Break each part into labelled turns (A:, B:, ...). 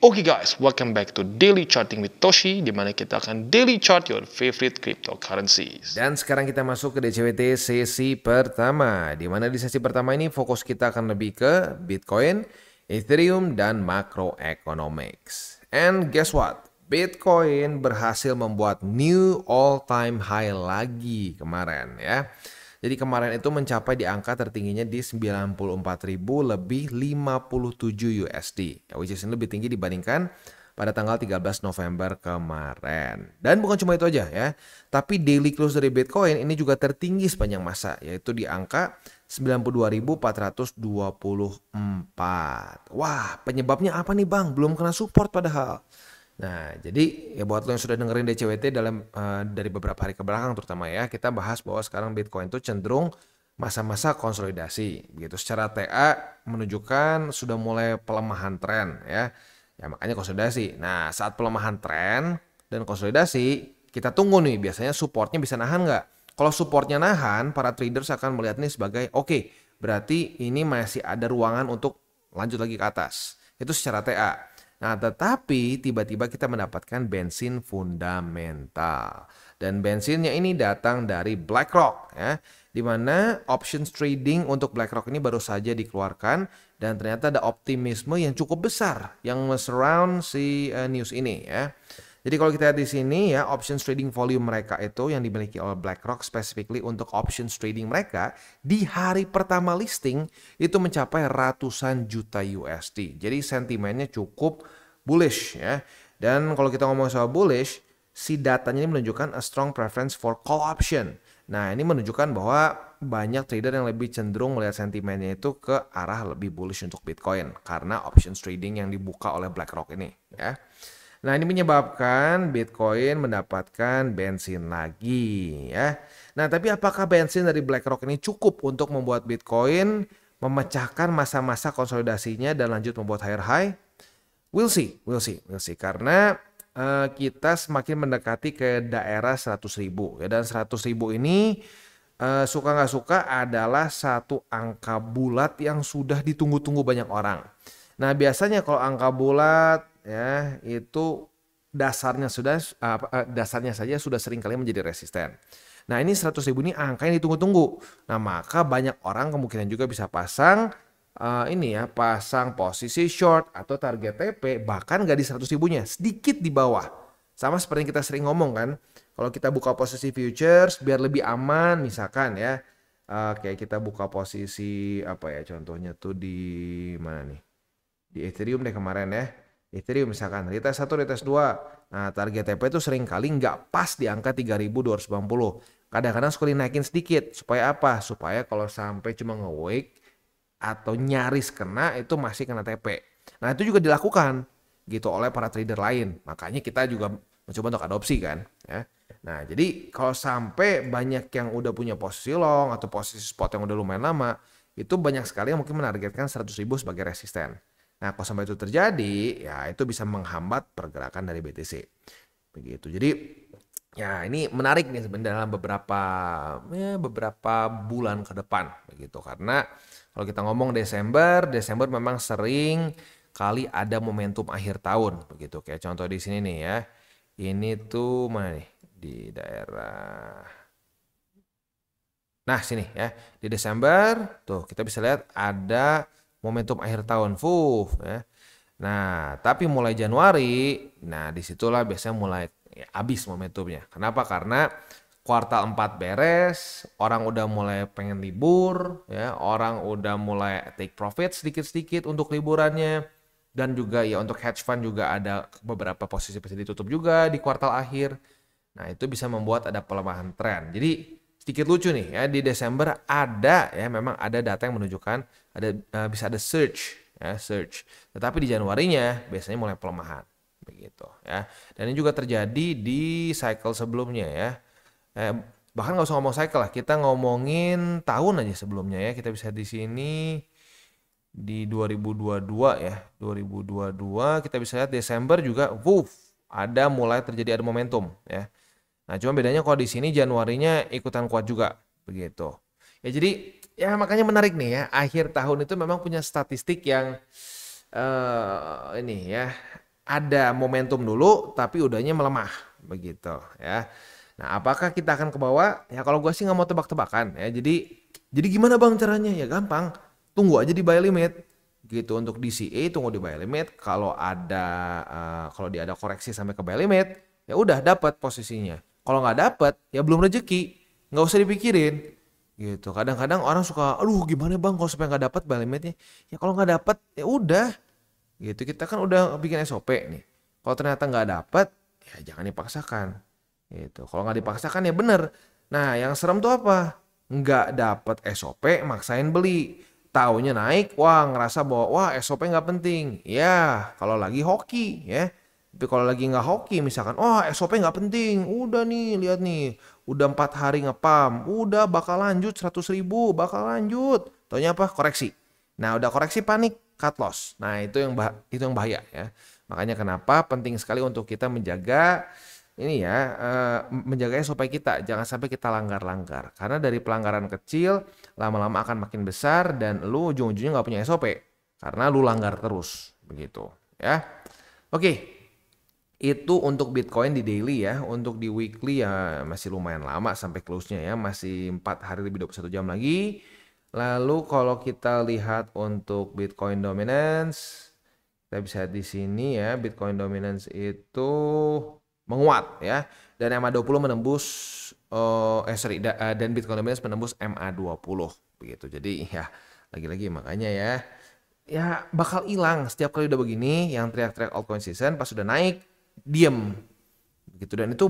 A: Oke guys, welcome back to Daily Charting with Toshi, di mana kita akan daily chart your favorite cryptocurrencies.
B: Dan sekarang kita masuk ke DCWT sesi pertama, di mana di sesi pertama ini fokus kita akan lebih ke Bitcoin, Ethereum, dan macroeconomics. And guess what? Bitcoin berhasil membuat new all-time high lagi kemarin ya. Jadi kemarin itu mencapai di angka tertingginya di 94.000 lebih 57 USD. Which is lebih tinggi dibandingkan pada tanggal 13 November kemarin. Dan bukan cuma itu aja ya. Tapi daily close dari Bitcoin ini juga tertinggi sepanjang masa. Yaitu di angka 92.424. Wah, penyebabnya apa nih Bang? Belum kena support padahal. Nah, jadi ya buat lo yang sudah dengerin DCWT dari beberapa hari ke belakang terutama ya, kita bahas bahwa sekarang Bitcoin itu cenderung masa-masa konsolidasi. Begitu secara TA menunjukkan sudah mulai pelemahan tren ya. Ya makanya konsolidasi. Nah, saat pelemahan tren dan konsolidasi, kita tunggu nih biasanya supportnya bisa nahan nggak? Kalau supportnya nahan, para traders akan melihat ini sebagai oke, berarti ini masih ada ruangan untuk lanjut lagi ke atas. Itu secara TA. Nah, tetapi tiba-tiba kita mendapatkan bensin fundamental. Dan bensinnya ini datang dari BlackRock ya. Di mana options trading untuk BlackRock ini baru saja dikeluarkan dan ternyata ada optimisme yang cukup besar yang surround si news ini ya. Jadi kalau kita lihat di sini ya, options trading volume mereka itu yang dimiliki oleh BlackRock specifically untuk options trading mereka di hari pertama listing itu mencapai ratusan juta USD. Jadi sentimennya cukup bullish ya. Dan kalau kita ngomong soal bullish, si datanya ini menunjukkan a strong preference for call option. Nah, ini menunjukkan bahwa banyak trader yang lebih cenderung melihat sentimennya itu ke arah lebih bullish untuk Bitcoin karena options trading yang dibuka oleh BlackRock ini ya. Nah, ini menyebabkan Bitcoin mendapatkan bensin lagi ya. Nah, tapi apakah bensin dari BlackRock ini cukup untuk membuat Bitcoin memecahkan masa-masa konsolidasinya dan lanjut membuat higher high? We'll see. Karena kita semakin mendekati ke daerah 100.000 ya. Dan 100.000 ini suka nggak suka adalah satu angka bulat yang sudah ditunggu-tunggu banyak orang. Nah, biasanya kalau angka bulat ya itu dasarnya saja sudah sering kali menjadi resisten. Nah, ini 100.000 ini angka yang ditunggu-tunggu. Nah, maka banyak orang kemungkinan juga bisa pasang pasang posisi short atau target TP bahkan nggak di 100.000-nya, sedikit di bawah. Sama seperti yang kita sering ngomong kan, kalau kita buka posisi futures biar lebih aman misalkan ya, kayak kita buka posisi contohnya tuh di mana nih? Di Ethereum deh kemarin ya. Ethereum misalkan retest 1, retest 2. Nah, target TP itu sering kali nggak pas di angka 3.290. Kadang-kadang suka dinaikin sedikit. Supaya apa? Supaya kalau sampai cuma nge-wake atau nyaris kena itu masih kena TP. Nah, itu juga dilakukan gitu oleh para trader lain. Makanya kita juga mencoba untuk adopsi kan ya. Nah, jadi kalau sampai banyak yang udah punya posisi long atau posisi spot yang udah lumayan lama, itu banyak sekali yang mungkin menargetkan 100.000 sebagai resisten. Nah, kalau sampai itu terjadi, ya itu bisa menghambat pergerakan dari BTC. Begitu. Jadi, ya ini menarik nih sebenarnya dalam beberapa bulan ke depan. Begitu. Karena kalau kita ngomong Desember memang sering kali ada momentum akhir tahun. Begitu. Kayak contoh di sini nih ya. Ini tuh mana nih? Di daerah... Nah, sini ya. Di Desember, tuh kita bisa lihat ada momentum akhir tahun, ya. Nah, tapi mulai Januari, nah disitulah biasanya mulai habis momentumnya. Kenapa? Karena kuartal 4 beres, orang udah mulai pengen libur, ya, orang udah mulai take profit sedikit-sedikit untuk liburannya, dan juga ya untuk hedge fund juga ada beberapa posisi bisa ditutup juga di kuartal akhir. Nah, itu bisa membuat ada pelemahan tren. Jadi sedikit lucu nih ya, di Desember memang ada data yang menunjukkan bisa ada surge. Tetapi di Januarinya biasanya mulai pelemahan begitu ya. Dan ini juga terjadi di cycle sebelumnya ya. Bahkan nggak usah ngomong cycle lah, kita ngomongin tahun aja sebelumnya ya. Kita bisa di sini di 2022 ya. 2022 kita bisa lihat Desember juga ada mulai terjadi momentum ya. Nah, cuma bedanya kalau di sini Januarinya ikutan kuat juga begitu. Ya jadi ya makanya menarik nih ya, akhir tahun itu memang punya statistik yang ini ya ada momentum dulu tapi udahnya melemah begitu ya. Nah, apakah kita akan ke bawah? Ya kalau gue sih nggak mau tebak-tebakan ya. Jadi gimana bang caranya? Ya gampang, tunggu aja di buy limit gitu. Untuk DCA tunggu di buy limit. Kalau dia ada koreksi sampai ke buy limit, ya udah dapat posisinya. Kalau nggak dapat, ya belum rezeki, nggak usah dipikirin gitu. Kadang-kadang orang suka, aduh gimana bang kalau supaya nggak dapat buy limitnya? Ya kalau nggak dapat, ya udah gitu. Kita kan udah bikin SOP nih. Kalau ternyata nggak dapat, ya jangan dipaksakan. Gitu. Kalau nggak dipaksakan ya bener. Nah, yang serem tuh apa? Nggak dapet SOP, maksain beli. Taunya naik, wah ngerasa bahwa wah SOP nggak penting. Ya, kalau lagi hoki ya. Tapi kalau lagi nggak hoki, misalkan, wah SOP nggak penting. Udah nih, lihat nih. Udah 4 hari ngepam. Udah bakal lanjut 100.000, bakal lanjut. Taunya apa? Koreksi. Nah, udah koreksi panik, cut loss. Nah, itu yang bahaya ya. Makanya kenapa penting sekali untuk kita menjaga ini ya, menjaga supaya kita jangan sampai kita langgar-langgar. Karena dari pelanggaran kecil lama-lama akan makin besar dan lu ujung-ujungnya nggak punya SOP karena lu langgar terus begitu ya. Oke, itu untuk Bitcoin di daily ya. Untuk di weekly ya masih lumayan lama sampai close-nya ya, masih 4 hari lebih 21 jam lagi. Lalu kalau kita lihat untuk Bitcoin dominance, kita bisa lihat di sini ya, Bitcoin dominance itu menguat ya, dan MA20 menembus dan Bitcoin dominance menembus MA20 begitu. Jadi ya lagi-lagi makanya ya bakal hilang setiap kali udah begini. Yang teriak-teriak altcoin season pas udah naik diem gitu, dan itu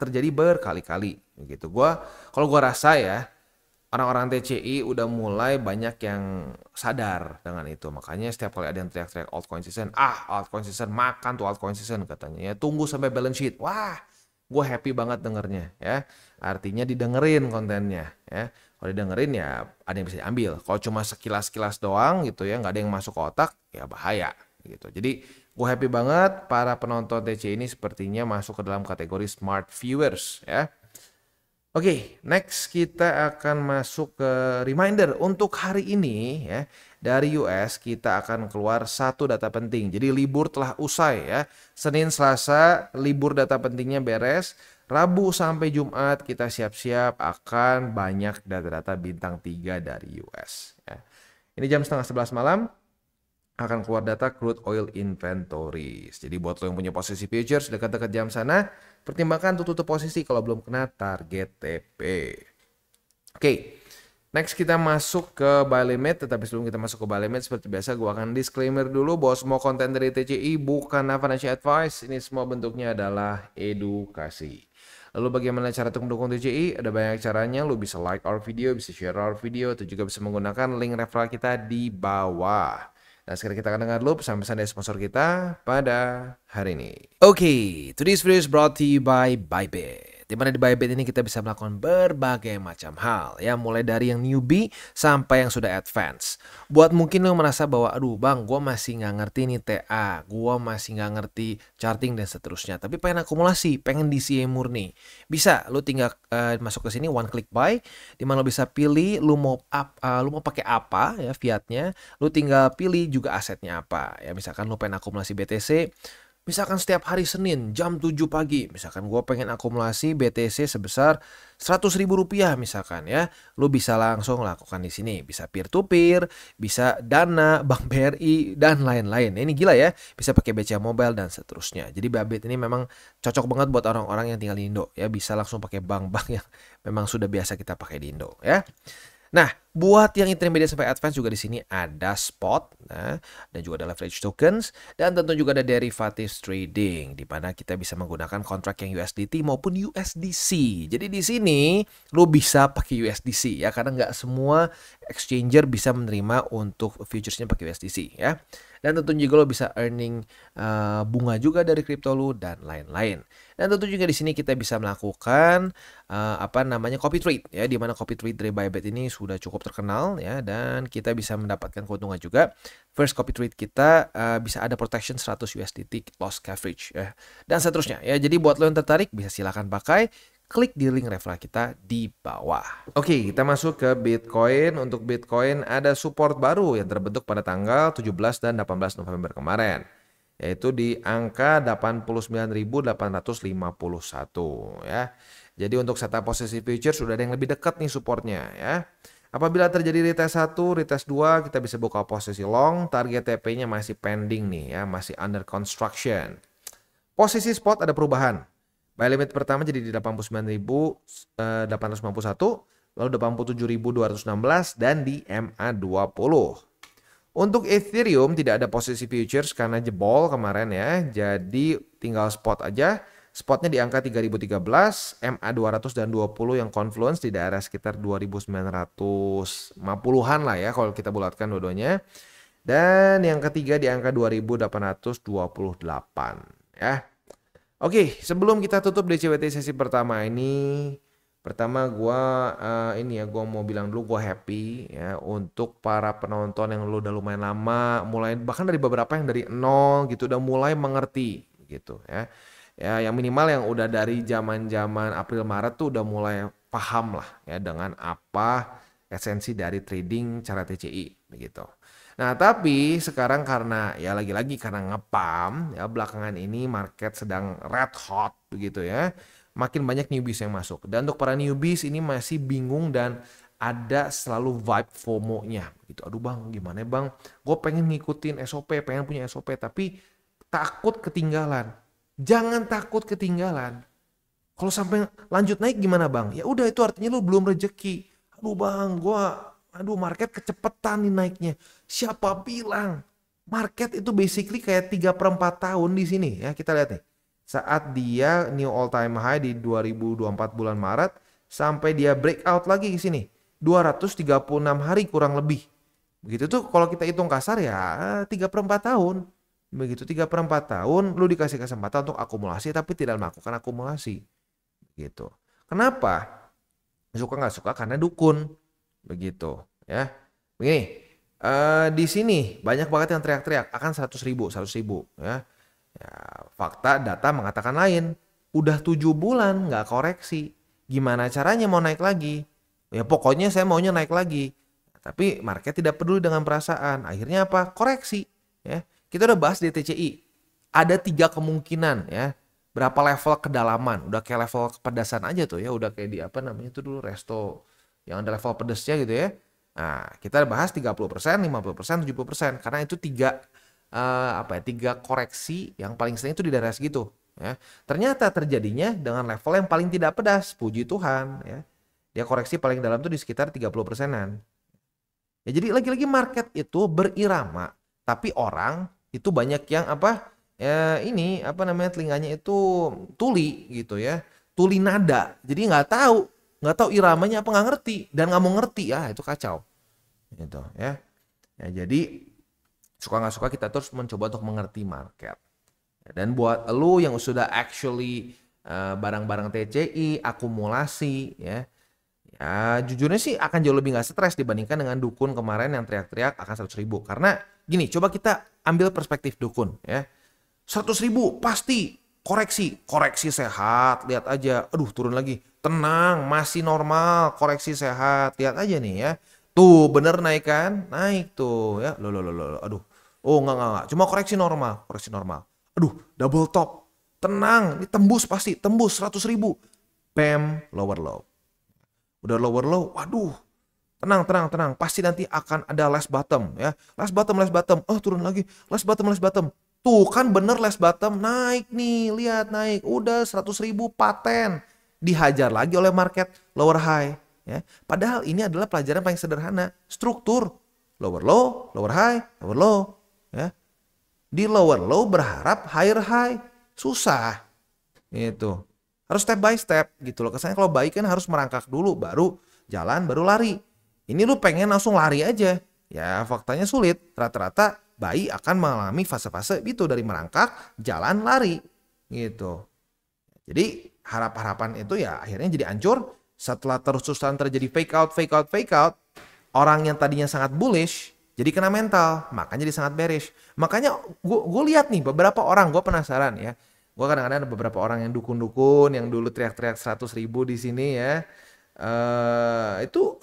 B: terjadi berkali-kali gitu. Kalau gua rasa ya orang-orang TCI udah mulai banyak yang sadar dengan itu. Makanya setiap kali ada yang teriak-teriak altcoin season, altcoin season, makan tuh altcoin season katanya ya. Tunggu sampai balance sheet. Wah, gue happy banget dengernya ya. Artinya didengerin kontennya ya. Kalau didengerin ya ada yang bisa diambil. Kalau cuma sekilas-sekilas doang gitu ya, nggak ada yang masuk ke otak, ya bahaya gitu. Jadi gue happy banget para penonton TCI ini sepertinya masuk ke dalam kategori smart viewers ya. Oke, next kita akan masuk ke reminder untuk hari ini ya. Dari US kita akan keluar satu data penting. Jadi libur telah usai ya. Senin, Selasa libur data pentingnya beres. Rabu sampai Jumat kita siap-siap akan banyak data-data bintang 3 dari US ya. Ini jam setengah 11 malam akan keluar data crude oil inventories. Jadi buat lo yang punya posisi futures dekat-dekat jam sana, pertimbangkan untuk tutup posisi kalau belum kena target TP. Oke, next kita masuk ke buy limit. Tetapi sebelum kita masuk ke buy limit, seperti biasa gue akan disclaimer dulu bahwa semua konten dari TCI bukan financial advice. Ini semua bentuknya adalah edukasi. Lalu bagaimana cara untuk mendukung TCI? Ada banyak caranya. Lu bisa like our video, bisa share our video, atau juga bisa menggunakan link referral kita di bawah. Nah, sekarang kita akan dengar dulu pesan-pesan dari sponsor kita pada hari ini. Oke, today's video is brought to you by Bybit. Di mana di Bybit ini kita bisa melakukan berbagai macam hal ya, mulai dari yang newbie sampai yang sudah advance. Buat mungkin lo merasa bahwa aduh bang, gue masih nggak ngerti nih TA, gue masih nggak ngerti charting dan seterusnya, tapi pengen akumulasi, pengen DCA murni. Bisa, lo tinggal masuk ke sini one click buy, di mana lo bisa pilih lo mau pakai apa ya fiatnya, lo tinggal pilih juga asetnya apa ya. Misalkan lo pengen akumulasi BTC. Misalkan setiap hari Senin jam 7 pagi, misalkan gue pengen akumulasi BTC sebesar Rp100.000 misalkan ya, lu bisa langsung lakukan di sini. Bisa peer to peer, bisa Dana, Bank BRI dan lain-lain. Ini gila ya, bisa pakai BCA Mobile dan seterusnya. Jadi Bybit ini memang cocok banget buat orang-orang yang tinggal di Indo ya, bisa langsung pakai bank-bank yang memang sudah biasa kita pakai di Indo ya. Nah, buat yang intermediate sampai advance juga di sini ada spot, nah, dan juga ada leverage tokens, dan tentu juga ada derivatives trading, di mana kita bisa menggunakan kontrak yang USDT maupun USDC. Jadi di sini lo bisa pakai USDC ya, karena nggak semua exchanger bisa menerima untuk futuresnya pakai USDC ya. Dan tentu juga lo bisa earning bunga juga dari kripto lo dan lain-lain. Dan tentu juga di sini kita bisa melakukan copy trade ya, di mana copy trade dari Bybit ini sudah cukup terkenal ya, dan kita bisa mendapatkan keuntungan juga. First copy trade kita bisa ada protection 100 USDT loss coverage ya, dan seterusnya ya. Jadi buat lo yang tertarik bisa silakan pakai. Klik di link referral kita di bawah. Oke, kita masuk ke Bitcoin. Untuk Bitcoin ada support baru yang terbentuk pada tanggal 17 dan 18 November kemarin. yaitu di angka 89.851 ya. Jadi untuk setup posisi future sudah ada yang lebih dekat nih supportnya ya. Apabila terjadi retest 1, retest 2, kita bisa buka posisi long, target TP-nya masih pending nih ya, masih under construction. Posisi spot ada perubahan. Buy limit pertama jadi di 89.851, lalu 87.216 dan di MA20. Untuk Ethereum tidak ada posisi futures karena jebol kemarin ya. Jadi tinggal spot aja. Spotnya di angka 3013, MA200 dan 20 yang confluence di daerah sekitar 2950-an lah ya kalau kita bulatkan dua-duanya. Dan yang ketiga di angka 2828 ya. Oke, sebelum kita tutup DCWT sesi pertama ini, pertama gua gua mau bilang dulu gua happy ya untuk para penonton yang udah lumayan lama, mulai bahkan dari beberapa yang dari nol gitu udah mulai mengerti gitu ya. Ya yang minimal yang udah dari zaman-zaman April Maret tuh udah mulai paham lah ya dengan apa esensi dari trading cara TCI begitu. Nah, tapi sekarang karena ya lagi-lagi karena ngepam ya belakangan ini market sedang red hot begitu ya. Makin banyak newbies yang masuk. Dan untuk para newbies ini masih bingung dan ada selalu vibe FOMO-nya gitu. Aduh bang, gimana bang? Gue pengen ngikutin SOP, pengen punya SOP tapi takut ketinggalan. Jangan takut ketinggalan. Kalau sampai lanjut naik gimana bang? Ya udah itu artinya lu belum rezeki. Aduh bang, market kecepetan nih naiknya. Siapa bilang? Market itu basically kayak 3/4 tahun di sini ya. Kita lihat nih. Saat dia new all time high di 2024 bulan Maret sampai dia breakout lagi di sini. 236 hari kurang lebih. Begitu tuh kalau kita hitung kasar ya 3/4 tahun. Begitu 3/4 tahun lu dikasih kesempatan untuk akumulasi tapi tidak melakukan akumulasi. Gitu. Kenapa? Suka nggak suka karena dukun. Begitu ya. Begini, di sini banyak banget yang teriak-teriak akan 100.000 ya. Ya, fakta data mengatakan lain. Udah 7 bulan nggak koreksi. Gimana caranya mau naik lagi? Ya pokoknya saya maunya naik lagi. Tapi market tidak peduli dengan perasaan. Akhirnya apa? Koreksi. Ya. Kita udah bahas di TCI. Ada 3 kemungkinan ya. Berapa level kedalaman. Udah kayak level kepedasan aja tuh ya. Udah kayak di apa namanya itu dulu resto. Yang ada level pedesnya gitu ya. Nah kita bahas 30%, 50%, 70%. Karena itu 3 koreksi yang paling sering itu di daerah segitu ya. Ternyata terjadinya dengan level yang paling tidak pedas, puji Tuhan ya. Dia koreksi paling dalam tuh di sekitar 30%-an. Ya jadi lagi-lagi market itu berirama, tapi orang itu banyak yang telinganya itu tuli gitu ya. Tuli nada. Jadi nggak tahu iramanya apa nggak ngerti dan nggak mau ngerti ya, itu kacau. Gitu ya. Ya jadi suka nggak suka kita terus mencoba untuk mengerti market. Dan buat lu yang sudah actually barang-barang TCI, akumulasi ya jujurnya sih akan jauh lebih nggak stres dibandingkan dengan dukun kemarin yang teriak-teriak akan 100.000. Karena gini, coba kita ambil perspektif dukun ya. 100.000 pasti koreksi sehat, lihat aja, aduh turun lagi, tenang, masih normal, koreksi sehat, lihat aja nih ya. Tuh bener naik kan? Naik tuh ya. Loh, aduh. Oh enggak. Cuma koreksi normal. Aduh, double top. Tenang, ini tembus 100.000. Bam, lower low. Udah lower low, waduh. Tenang. Pasti nanti akan ada last bottom ya. Last bottom. Oh, turun lagi. Last bottom. Tuh kan bener last bottom naik nih. Lihat naik. Udah 100.000 paten. Dihajar lagi oleh market lower high. Ya. Padahal ini adalah pelajaran paling sederhana. Struktur. Lower low, lower high, lower low. Ya. Di lower low berharap higher high. Susah. Gitu. Harus step by step gitu loh. Kesannya kalau baik kan harus merangkak dulu. Baru jalan, baru lari. Ini lu pengen langsung lari aja. Ya faktanya sulit. Rata-rata bayi akan mengalami fase-fase gitu. Dari merangkak, jalan, lari. Gitu. Jadi harapan itu ya akhirnya jadi hancur. Setelah terus-terusan terjadi fake out, orang yang tadinya sangat bullish jadi kena mental, makanya jadi sangat bearish. Makanya gue lihat nih beberapa orang, gue penasaran ya. Gue kadang-kadang ada beberapa orang yang dukun-dukun yang dulu teriak-teriak 100.000 di sini ya. Itu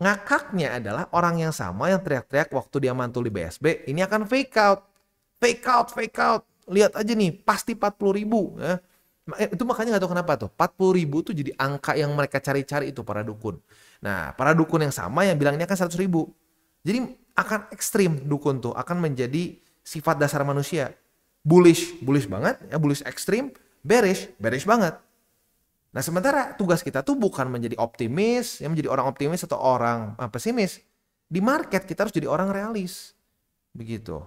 B: ngakaknya adalah orang yang sama yang teriak-teriak waktu dia mantul di BSB, ini akan fake out. fake out. Lihat aja nih, pasti 40.000 ya. Itu makanya nggak tahu kenapa tuh 40.000 tuh jadi angka yang mereka cari-cari itu para dukun. Nah, para dukun yang sama yang bilangnya kan 100.000. Jadi akan ekstrim dukun tuh, akan menjadi sifat dasar manusia. Bullish banget, ya bullish ekstrim, bearish banget. Nah, sementara tugas kita tuh bukan menjadi optimis, yang menjadi orang optimis atau orang pesimis. Di market kita harus jadi orang realis. Begitu.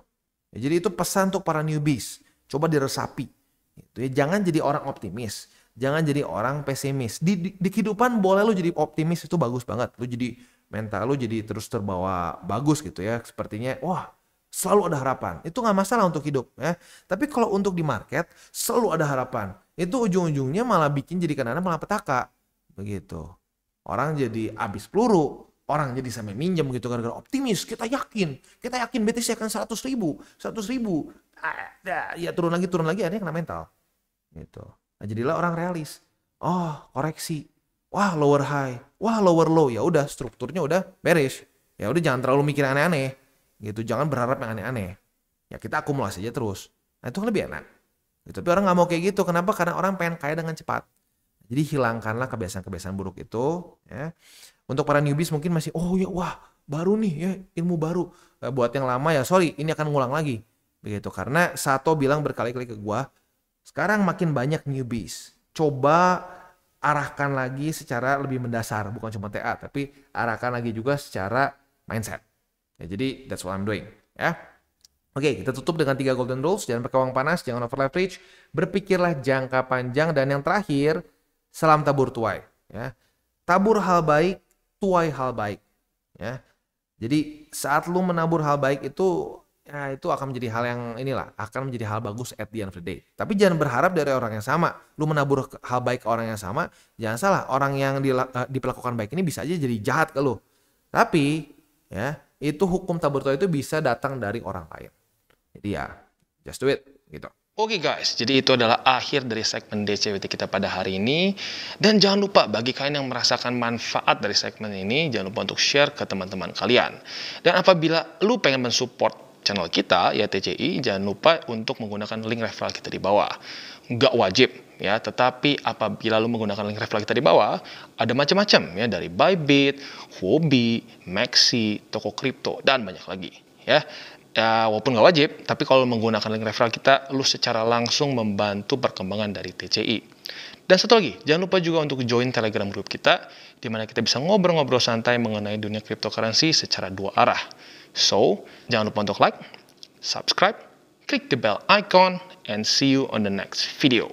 B: Ya, jadi itu pesan untuk para newbies. Coba diresapi. Gitu ya. Jangan jadi orang optimis. Jangan jadi orang pesimis. Di kehidupan boleh lu jadi optimis, itu bagus banget. Lu jadi mental lu jadi terus terbawa bagus gitu ya. Sepertinya wah selalu ada harapan. Itu nggak masalah untuk hidup ya. Tapi kalau untuk di market selalu ada harapan. Itu ujung-ujungnya malah bikin jadi kadang-kadang malah petaka. Begitu. Orang jadi habis peluru. Orang jadi sampai minjem gitu gara-gara optimis. Kita yakin BTC akan 100.000. Ya turun lagi akhirnya kena mental. Gitu. Nah, jadilah orang realis. Oh, koreksi. Wah, lower high. Wah, lower low. Ya udah, strukturnya udah beres. Ya udah jangan terlalu mikir aneh-aneh. Gitu, jangan berharap yang aneh-aneh. Ya kita akumulasi aja terus. Nah, itu kan lebih enak. Gitu. Tapi orang nggak mau kayak gitu. Kenapa? Karena orang pengen kaya dengan cepat. Jadi hilangkanlah kebiasaan-kebiasaan buruk itu. Ya. Untuk para newbies mungkin masih, oh ya, wah, baru nih ya, ilmu baru. Buat yang lama ya, sorry, ini akan ngulang lagi. Begitu. Karena Sato bilang berkali-kali ke gua, sekarang makin banyak newbies. Coba arahkan lagi secara lebih mendasar. Bukan cuma TA, tapi arahkan lagi juga secara mindset. Ya, jadi that's what I'm doing. Ya. Oke, kita tutup dengan 3 golden rules. Jangan pakai uang panas, jangan over leverage. Berpikirlah jangka panjang. Dan yang terakhir, salam tabur tuai. Ya. Tabur hal baik, tuai hal baik. Ya. Jadi saat lu menabur hal baik itu, ya itu akan menjadi hal yang akan menjadi hal bagus at the end of the day. Tapi jangan berharap dari orang yang sama. Lu menabur hal baik ke orang yang sama, jangan salah, orang yang diperlakukan baik ini bisa aja jadi jahat ke lu. Tapi ya, itu hukum tabur tuai itu bisa datang dari orang lain. Jadi ya, just do it gitu.
A: Oke guys, jadi itu adalah akhir dari segmen DCWT kita pada hari ini. Dan jangan lupa bagi kalian yang merasakan manfaat dari segmen ini, jangan lupa untuk share ke teman-teman kalian. Dan apabila lu pengen mensupport channel kita, ya TCI, jangan lupa untuk menggunakan link referral kita di bawah. Nggak wajib ya, tetapi apabila lu menggunakan link referral kita di bawah, ada macam-macam ya, dari Bybit, Huobi, Maxi, toko kripto, dan banyak lagi ya. Ya, walaupun nggak wajib, tapi kalau menggunakan link referral kita, lu secara langsung membantu perkembangan dari TCI. Dan satu lagi, jangan lupa juga untuk join Telegram group kita, di mana kita bisa ngobrol-ngobrol santai mengenai dunia cryptocurrency secara 2 arah. So, jangan lupa untuk like, subscribe, klik the bell icon, and see you on the next video.